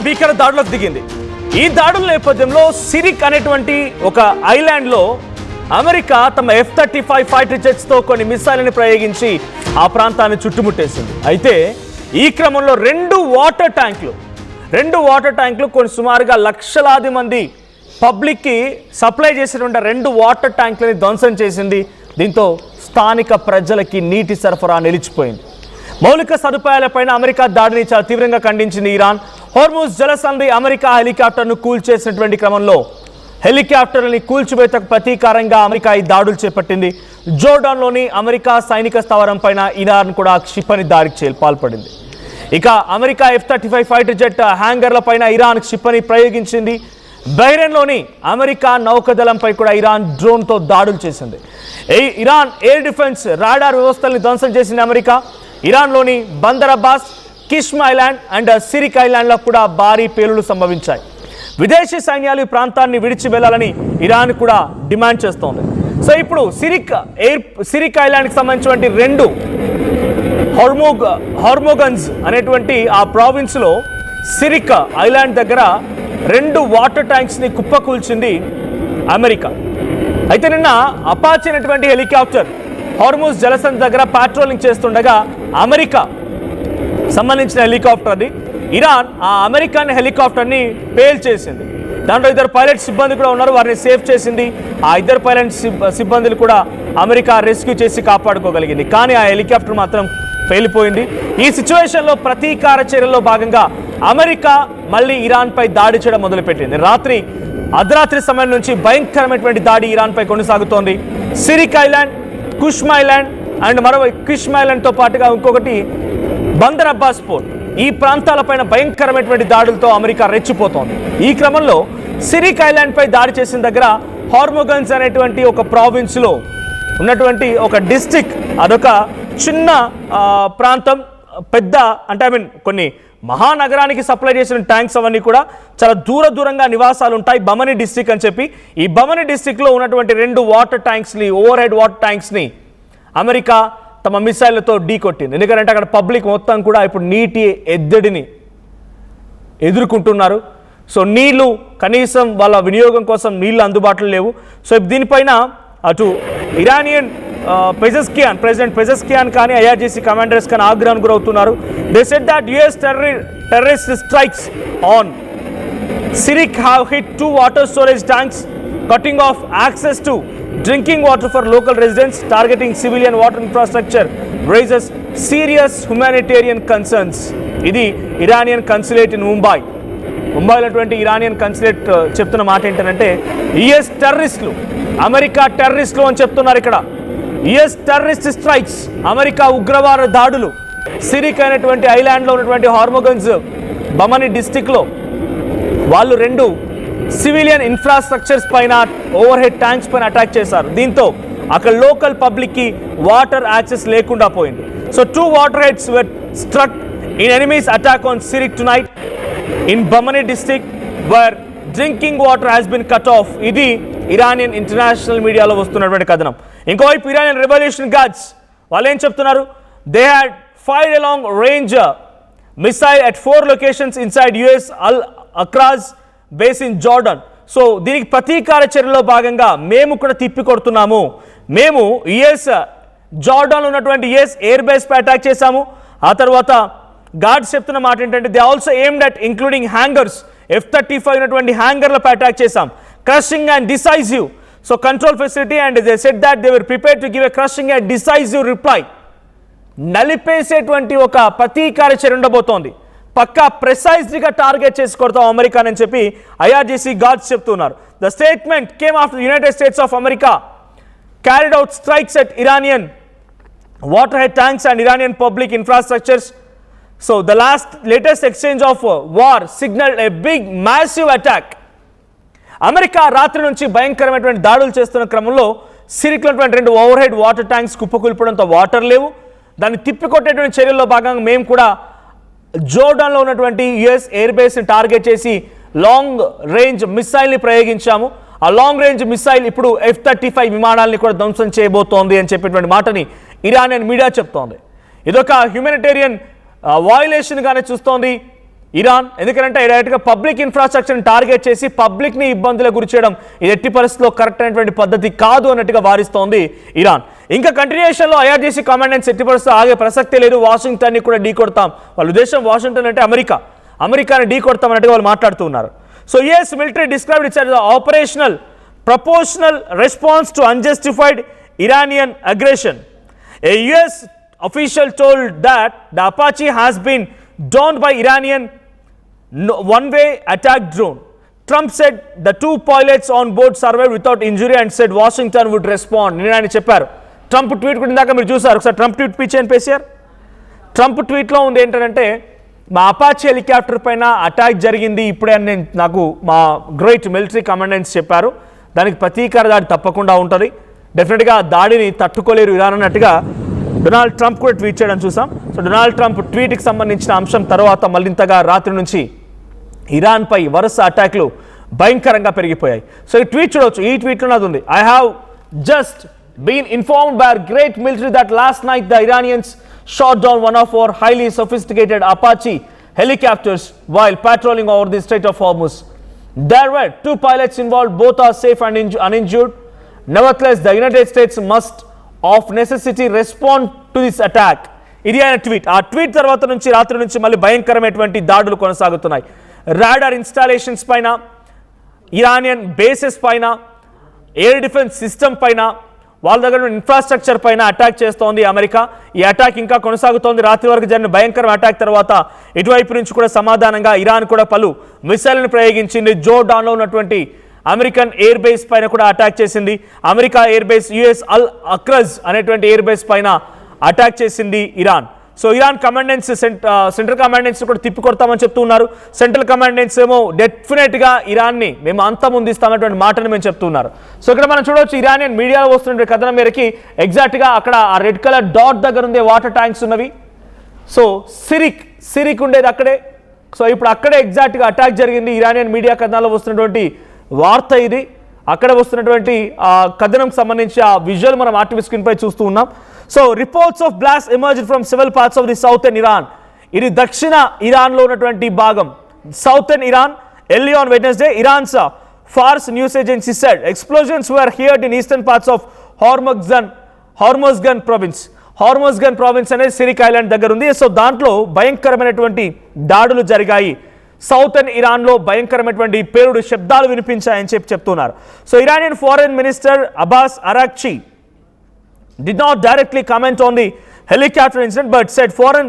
భీకర దాడులకు దిగింది. ఈ దాడుల నేపథ్యంలో సిరిక్ అనేటువంటి ఒక ఐలాండ్లో అమెరికా తమ F-35 ఫైటర్ జెట్స్తో కొన్ని మిసైల్ని ప్రయోగించి ఆ ప్రాంతాన్ని చుట్టుముట్టేసింది. అయితే ఈ క్రమంలో రెండు వాటర్ ట్యాంకులు కొన్ని సుమారుగా లక్షలాది మంది పబ్లిక్కి సప్లై చేసినటువంటి రెండు వాటర్ ట్యాంకులని ధ్వంసం చేసింది. దీంతో స్థానిక ప్రజలకి నీటి సరఫరా నిలిచిపోయింది. మౌలిక సదుపాయాలపైన అమెరికా దాడిని చాలా తీవ్రంగా ఖండించింది ఇరాన్. హోర్ముజ్ జలసంధి అమెరికా హెలికాప్టర్ను కూల్చేసినటువంటి క్రమంలో హెలికాప్టర్ని కూల్చివేతకు ప్రతీకారంగా అమెరికా ఈ దాడులు చేపట్టింది. జోర్డాన్లోని అమెరికా సైనిక స్థావరం పైన ఇరాన్ కూడా క్షిపణి దాడికి పాల్పడింది. ఇక అమెరికా F-35 ఫైటర్ జెట్ హ్యాంగర్ల పైన ఇరాన్ క్షిపణి ప్రయోగించింది. బహ్రెయిన్లోని అమెరికా నౌకాదళంపై కూడా ఇరాన్ డ్రోన్తో దాడులు చేసింది. ఇరాన్ ఎయిర్ డిఫెన్స్ రాడార్ వ్యవస్థల్ని ధ్వంసం చేసింది అమెరికా. ఇరాన్లోని Bandar Abbas, Qeshm island and Sirik ఐలాండ్లో కూడా భారీ పేలుళ్లు సంభవించాయి. విదేశీ సైన్యాలు ఈ ప్రాంతాన్ని విడిచి వెళ్లాలని ఇరాన్ కూడా డిమాండ్ చేస్తోంది. సో ఇప్పుడు సిరిక్ ఐలాండ్కి సంబంధించినటువంటి రెండు హార్మోగన్స్ అనేటువంటి ఆ ప్రావిన్స్లో సిరిక్ ఐలాండ్ దగ్గర రెండు వాటర్ ట్యాంక్స్ని కుప్పకూల్చింది అమెరికా. అయితే నిన్న అపాచీ అనేటువంటి హెలికాప్టర్ హార్ముజ్ జలసంధి దగ్గర పాట్రోలింగ్ చేస్తుండగా అమెరికా సంబంధించిన హెలికాప్టర్ని ఇరాన్ ఆ అమెరికన్ హెలికాప్టర్ని పేల్చేసింది. దాంట్లో ఇద్దరు పైలట్ సిబ్బంది కూడా ఉన్నారు, వారిని సేఫ్ చేసింది. ఆ ఇద్దరు పైలట్ సిబ్బందులు కూడా అమెరికా రెస్క్యూ చేసి కాపాడుకోగలిగింది. కానీ ఆ హెలికాప్టర్ మాత్రం పేలిపోయింది. ఈ సిచ్యువేషన్లో ప్రతీకార చర్యల్లో భాగంగా అమెరికా మళ్ళీ ఇరాన్పై దాడి చేయడం మొదలుపెట్టింది. అర్ధరాత్రి సమయం నుంచి భయంకరమైనటువంటి దాడి ఇరాన్పై కొనసాగుతోంది. సిరిక్ ఐలాండ్, కుష్మ్ ఐలాండ్ అండ్ మరో కిష్మ్ ఐలాండ్తో పాటుగా ఇంకొకటి బందర్ అబ్బాస్ పోర్ట్, ఈ ప్రాంతాలపైన భయంకరమైనటువంటి దాడులతో అమెరికా రెచ్చిపోతోంది. ఈ క్రమంలో సిరిక్ ఐలాండ్పై దాడి చేసిన దగ్గర హార్మోగన్స్ అనేటువంటి ఒక ప్రావిన్స్లో ఉన్నటువంటి ఒక డిస్ట్రిక్ట్, అదొక చిన్న ప్రాంతం, పెద్ద అంటే కొన్ని మహానగరానికి సప్లై చేసిన ట్యాంక్స్ అవన్నీ కూడా చాలా దూరంగా నివాసాలు ఉంటాయి. బమని డిస్ట్రిక్ట్ అని చెప్పి ఈ బమని డిస్ట్రిక్ట్లో ఉన్నటువంటి రెండు వాటర్ ట్యాంక్స్ని, ఓవర్ హెడ్ వాటర్ ట్యాంక్స్ని అమెరికా తమ మిసైళ్లతో ఢీకొట్టింది. ఎందుకంటే అక్కడ పబ్లిక్ మొత్తం కూడా ఇప్పుడు నీటి ఎద్దడిని ఎదుర్కొంటున్నారు. సో నీళ్లు కనీసం వాళ్ళ వినియోగం కోసం నీళ్లు అందుబాటులో లేవు. సో దీనిపైన అటు ఇరానియన్ ప్రెసిడెంట్ పెజెస్కియాన్ కానీ IRGC కమాండర్స్ కానీ ఆగ్రహానికి గురవుతున్నారు. They said that US terrorist strikes on Sirik have hit 2 water storage tanks, cutting off access to drinking water for local residents, targeting civilian water infrastructure raises serious humanitarian concerns. ఇది Iranian consulate in ముంబైలో Iranian consulate చెప్తున్న మాట ఏంటంటే US టెర్రరిస్టులు, America టెర్రరిస్టులు అని చెప్తున్నారు. ఇక్కడ US టెర్రరిస్ట్ స్ట్రైక్స్, అమెరికా ఉగ్రవాద దాడులు సిరిక్ అయినటువంటి ఐలాండ్లో ఉన్నటువంటి హార్మోగన్స్ బమని డిస్టిక్లో వాళ్ళు రెండు సివిలియన్ ఇన్ఫ్రాస్ట్రక్చర్స్ పైన, ఓవర్ హెడ్ ట్యాంక్స్ పైన అటాక్ చేశారు. దీంతో అక్కడ లోకల్ పబ్లిక్కి వాటర్ యాక్సెస్ లేకుండా పోయింది. So 2 water heads were struck in enemies attack on Sirik tonight in Bamani district were drinking water has been cut off. ఇది ఇరానియన్ ఇంటర్నేషనల్ మీడియాలో వస్తున్నటువంటి కథనం. ఇంకోవైపు ఇరానియన్ రెవల్యూషన్ గార్డ్స్ వాళ్ళు ఏం చెప్తున్నారు? They had fired a long range missile at 4 locations inside US Al అక్రాజ్ base in Jordan. So దీనికి ప్రతీకార చర్యలో భాగంగా మేము కూడా తిప్పి కొడుతున్నాము. మేము జోర్డాన్లో ఉన్నటువంటి US ఎయిర్ బేస్ పై అటాక్ చేశాము. ఆ తర్వాత గార్డ్స్ చెప్తున్న మాట ఏంటంటే they also aimed at including hangars, F-35 ఉన్నటువంటి హ్యాంగర్లపై అటాక్ చేశాం. Crushing and decisive so control facility and they said that they were prepared to give a crushing and decisive reply. నలిపేసేటువంటి ఒక ప్రతీకార చర్య ఉండబోతోంది. పక్కా ప్రెసైజ్గా టార్గెట్ చేసి కొడతాం అమెరికానని చెప్పి IRGC గార్డ్స్ చెప్తున్నారు. The statement came after United states of America carried out strikes at Iranian waterhead tanks and Iranian public infrastructures. So the latest exchange of war signaled a big massive attack. America రాత్రి నుంచి భయంకరమైనటువంటి దాడులు చేస్తున్న క్రమంలో సిరిక్లో ఉన్నటువంటి రెండు over head water tanks కుప్పకూలిపోవడంతో వాటర్ లేవు. దాన్ని తిప్పికొట్టేటువంటి చర్యల్లో భాగంగా మేము కూడా జోర్డాన్లో ఉన్నటువంటి US ఎయిర్ బేస్ని టార్గెట్ చేసి లాంగ్ రేంజ్ మిసైల్ని ప్రయోగించాము. ఆ లాంగ్ రేంజ్ మిసైల్ ఇప్పుడు F-35 విమానాలని కూడా ధ్వంసం చేయబోతోంది అని చెప్పేటువంటి మాటని ఇరానియన్ మీడియా చెప్తోంది. ఇదొక హ్యూమనిటేరియన్ వయలేషన్గానే చూస్తోంది ఇరాన్. ఎందుకంటే డైరెక్ట్గా పబ్లిక్ ఇన్ఫ్రాస్ట్రక్చర్ని టార్గెట్ చేసి పబ్లిక్ని ఇబ్బందులకు గురి చేయడం ఇది ఎట్టి పరిస్థితుల్లో కరెక్ట్ అయినటువంటి పద్ధతి కాదు అన్నట్టుగా వారిస్తోంది ఇరాన్. ఇంకా కంటిన్యూషన్లో ఐఆర్జీసీ కమాండెంట్స్ ఎట్టి పరిస్థితుల్లో ఆగే ప్రసక్తే లేదు. వాషింగ్టన్ని కూడా ఢీ కొడతాం, వాళ్ళ ఉద్దేశం వాషింగ్టన్ అంటే అమెరికాని ఢీ కొడతాం అన్నట్టుగా వాళ్ళు మాట్లాడుతూ ఉన్నారు. So US military described it's as operational proportional response to unjustified Iranian aggression. A US official told that the Apache has been downed by Iranian one-way attack drone. Trump said the two pilots on board survived without injury and said Washington would respond. నేను చెప్పారు. Trump tweet కూడా ఇందాక మీరు చూసారు. ఒకసారి Trump tweet పిచ్చేయండి పేసిఆర్. Trump ట్వీట్లో ఉంది ఏంటంటే మా అపాచీ హెలికాప్టర్ పైన అటాక్ జరిగింది ఇప్పుడే అని నాకు మా గ్రేట్ మిలిటరీ కమాండెంట్స్ చెప్పారు. దానికి ప్రతీకార దాడి తప్పకుండా ఉంటుంది. డెఫినెట్గా దాడిని తట్టుకోలేరు ఇరాన్ అన్నట్టుగా డొనాల్డ్ ట్రంప్ కూడా ట్వీట్ చేయడం చూసాం. సో డొనాల్డ్ ట్రంప్ ట్వీట్కి సంబంధించిన అంశం తర్వాత మళ్ళింతగా రాత్రి నుంచి ఇరాన్పై వరుస అటాక్లు భయంకరంగా పెరిగిపోయాయి. సో ఈ ట్వీట్ చూడవచ్చు. ఈ ట్వీట్లో నాది ఉంది. I have just been informed by our great military that last night the Iranians shot down one of our highly sophisticated Apache helicopters while patrolling over the Strait of Hormuz. There were two pilots involved, both are safe and uninjured. Nevertheless, the United States must of necessity respond to this attack. ఇది ఆయన tweet. ఆ tweet తర్వాత నుంచి రాత్రి నుంచి మళ్ళీ భయంకరమైనటువంటి దాడులు కొనసాగుతున్నాయి. రాడార్ ఇన్స్టాలేషన్స్ పైన, ఇరానియన్ బేసెస్ పైన, ఎయిర్ డిఫెన్స్ సిస్టమ్ పైన, వాళ్ళ దగ్గర ఉన్న ఇన్ఫ్రాస్ట్రక్చర్ పైన అటాక్ చేస్తోంది అమెరికా. ఈ అటాక్ ఇంకా కొనసాగుతోంది. రాత్రి వరకు జరిగిన భయంకర అటాక్ తర్వాత ఇటువైపు నుంచి కూడా సమాధానంగా ఇరాన్ కూడా పలు మిసైల్ని ప్రయోగించింది. జోర్డాన్లో ఉన్నటువంటి అమెరికన్ ఎయిర్ బేస్ పైన కూడా అటాక్ చేసింది. అమెరికా ఎయిర్ బేస్ యుఎస్ అల్ అక్రజ్ అనేటువంటి ఎయిర్ బేస్ పైన అటాక్ చేసింది Iran. So Iran commandants central commandants కూడా తిప్పికొడతామని చెప్తూ ఉన్నారు. సెంట్రల్ కమాండెంట్స్ ఏమో డెఫినెట్గా ఇరాన్ని మేము అంతమొందిస్తామనేటువంటి మాటను మేము చెప్తున్నారు. సో ఇక్కడ మనం చూడవచ్చు ఇరానియన్ మీడియాలో వస్తున్న కథనం మేరకి ఎగ్జాక్ట్గా అక్కడ ఆ రెడ్ కలర్ డాట్ దగ్గర ఉండే వాటర్ ట్యాంక్స్ ఉన్నవి. సో సిరిక్ ఉండేది అక్కడే. సో ఇప్పుడు అక్కడే ఎగ్జాక్ట్గా అటాక్ జరిగింది. ఇరానియన్ మీడియా కథనాల్లో వస్తున్నటువంటి వార్త ఇది. అక్కడ వస్తున్నటువంటి కథనంకి సంబంధించి ఆ విజువల్ మనం ఆర్టీవీ స్క్రీన్ పై చూస్తూ ఉన్నాం. So reports of blast emerged from several parts of the southern Iran. ఇది దక్షిణ ఇరాన్లో ఉన్నటువంటి భాగం, southern Iran. Early on Wednesday, Iran's Fars news agency said explosions were heard in eastern parts of Hormozgan province. Hormozgan province అనేది Sirik island దగ్గర ఉంది. So దాంట్లో భయంకరమైనటువంటి దాడులు జరిగాయి. సౌతర్న్ ఇరాన్లో భయంకరమైనటువంటి పేలుడు శబ్దాలు వినిపించాయని చెప్తున్నారు. So Iranian foreign minister Abbas Araghchi did not directly comment on the helicopter incident but said foreign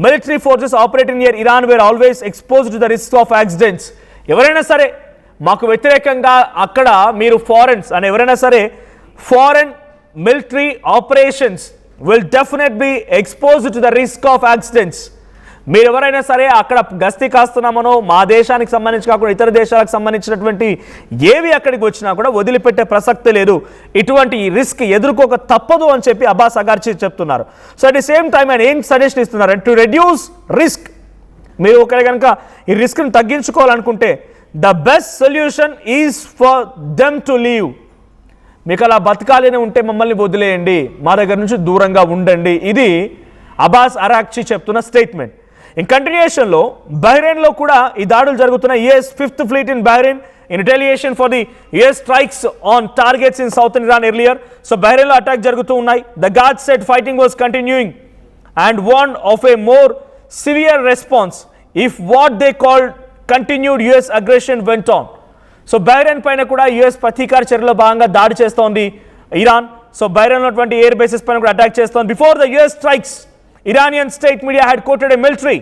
military forces operating near Iran were always exposed to the risk of accidents. ఎవరైనా సరే మాకు వ్యతిరేకంగా అక్కడ మీరు ఫారెన్స్ అని ఎవరైనా సరే foreign military operations will definitely be exposed to the risk of accidents. మీరు ఎవరైనా సరే అక్కడ గస్తీ కాస్తున్నామనో మా దేశానికి సంబంధించి కాకుండా ఇతర దేశాలకు సంబంధించినటువంటి ఏవి అక్కడికి వచ్చినా కూడా వదిలిపెట్టే ప్రసక్తి లేదు. ఇటువంటి రిస్క్ ఎదుర్కోక తప్పదు అని చెప్పి అబ్బాస్ అగార్చి చెప్తున్నారు. So at the same time ఆయన ఏం సజెషన్ ఇస్తున్నారు టు రెడ్యూస్ రిస్క్. మీరు ఒకవేళ కనుక ఈ రిస్క్ని తగ్గించుకోవాలనుకుంటే the best solution is for them to leave. మీకు అలా బతకాలని ఉంటే మమ్మల్ని వదిలేయండి, మా దగ్గర నుంచి దూరంగా ఉండండి. ఇది అబ్బాస్ అరాక్చి చెప్తున్న స్టేట్మెంట్. ఇన్ కంటిన్యూషన్లో బహ్రెయిన్లో కూడా ఈ దాడులు జరుగుతున్నాయి. US 5th fleet in Bahrain in retaliation for the US strikes on targets in southern Iran earlier. So బహ్రెయిన్లో అటాక్ జరుగుతూ ఉన్నాయి. The guard said fighting was continuing and warn of a more severe response if what they called continued US aggression went on. So Bahrain పైన కూడా US ప్రతీకార చర్యలో భాగంగా దాడి చేస్తోంది ఇరాన్. సో బహ్రెయిన్లో ఉన్నటువంటి ఎయిర్ బేసెస్ పైన కూడా అటాక్ చేస్తోంది. Before the US strikes, Iranian state media had quoted a military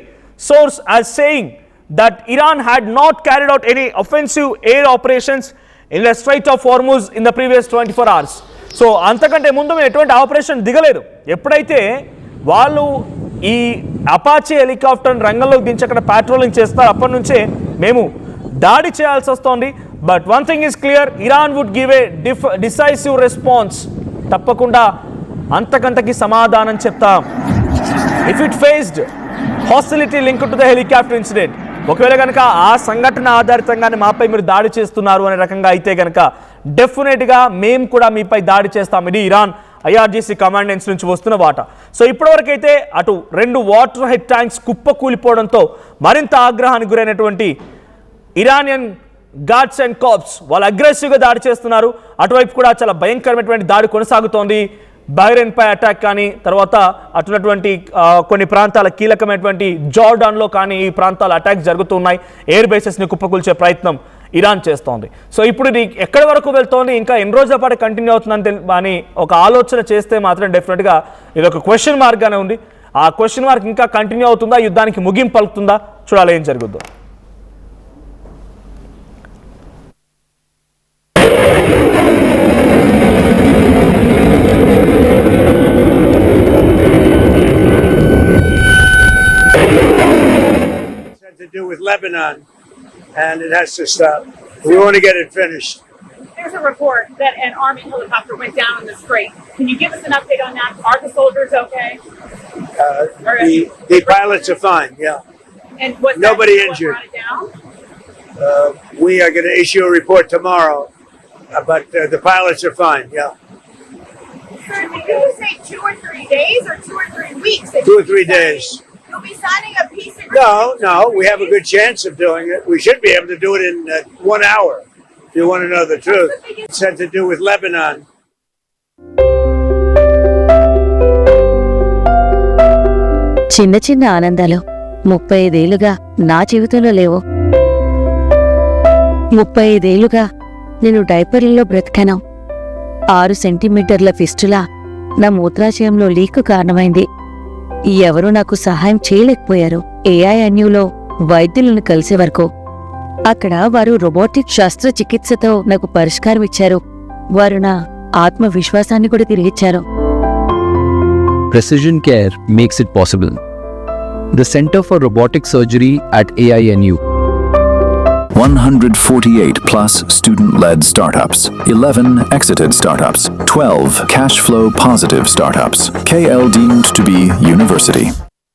source as saying that Iran had not carried out any offensive air operations in the Strait of Hormuz in the previous 24 hours. So అంతకంటే ముందు మేము ఎటువంటి operation దిగలేదు. ఎప్పుడైతే వాళ్ళు ఈ Apache helicopter రంగంలోకి దించి అక్కడ పాట్రోలింగ్ చేస్తారు అప్పటి నుంచే మేము దాడి చేయాల్సి వస్తోంది. But one thing is clear, Iran would give a decisive response. తప్పకుండా అంతకంతకి సమాధానం చెప్తాం. If it faced hostility linked to the helicopter incident, ఒకవేళ కనుక ఆ సంఘటన ఆధారితంగానే మాపై మీరు దాడి చేస్తున్నారు అనే రకంగా అయితే కనుక డెఫినెట్గా మేము కూడా మీపై దాడి చేస్తాం. ఇది ఇరాన్ ఐఆర్జీసీ కమాండెన్స్ నుంచి వస్తున్న వాటా. సో ఇప్పటివరకైతే అటు 2 వాటర్ హెడ్ ట్యాంక్స్ కుప్పకూలిపోవడంతో మరింత ఆగ్రహానికి గురైనటువంటి ఇరానియన్ గార్డ్స్ అండ్ కాప్స్ వాళ్ళు అగ్రెసివ్గా దాడి చేస్తున్నారు. అటువైపు కూడా చాలా భయంకరమైనటువంటి దాడి కొనసాగుతోంది. బహ్రెయిన్ పై అటాక్ కానీ, తర్వాత అటున్నటువంటి కొన్ని ప్రాంతాల కీలకమైనటువంటి జార్డాన్లో కానీ ఈ ప్రాంతాల అటాక్ జరుగుతున్నాయి. ఎయిర్ బేసెస్ని కుప్పకూల్చే ప్రయత్నం ఇరాన్ చేస్తోంది. సో ఇప్పుడు ఇది ఎక్కడి వరకు వెళ్తోంది, ఇంకా ఎన్ని రోజుల పాటు కంటిన్యూ అవుతుందని అని ఒక ఆలోచన చేస్తే మాత్రం డెఫినెట్గా ఇది ఒక క్వశ్చన్ మార్క్గానే ఉంది. ఆ క్వశ్చన్ మార్క్ ఇంకా కంటిన్యూ అవుతుందా, యుద్ధానికి ముగింపు పలుకుతుందా, చూడాలి ఏం జరుగుద్దో. To do with Lebanon, and it has to stop. We want to get it finished. There's a report that an army helicopter went down in the strait. Can you give us an update on that? Are the soldiers okay? The pilots are fine. Yeah. And was Nobody that injured. brought it down? We are going to issue a report tomorrow, but the pilots are fine. Yeah. Sir, did you say 2 or 3 days or 2 or 3 weeks? 2 or 3 days. You'll be signing a peace agreement. No. We have a good chance of doing it. We should be able to do it in 1 hour. If you want to know the truth, it's had to do with Lebanon. చిన్న చిన్న ఆనందాలు 35 ఏళ్లుగా నా జీవితంలో లేవు. 35 ఏళ్లుగా నేను డైపర్లలో బ్రతికాను. 6 సెంటీమీటర్ల ఫిస్టులా నా మూత్రాశయంలో లీకు కారణమైంది. ఎవరూ నాకు సహాయం చేయలేకపోయారు. ఏఐఎన్యూలో వైద్యులను కలిసే వరకు అక్కడ వారు రోబోటిక్ శస్త్రచికిత్సతో నాకు పరిష్కారం ఇచ్చారు. వారు నా ఆత్మవిశ్వాసాన్ని కూడా తిరిగిచ్చారు. Precision Care makes it possible. The Center for Robotic Surgery at AINU. 148 plus student-led startups, 11 exited startups, 12 cash flow positive startups. KL deemed to be university.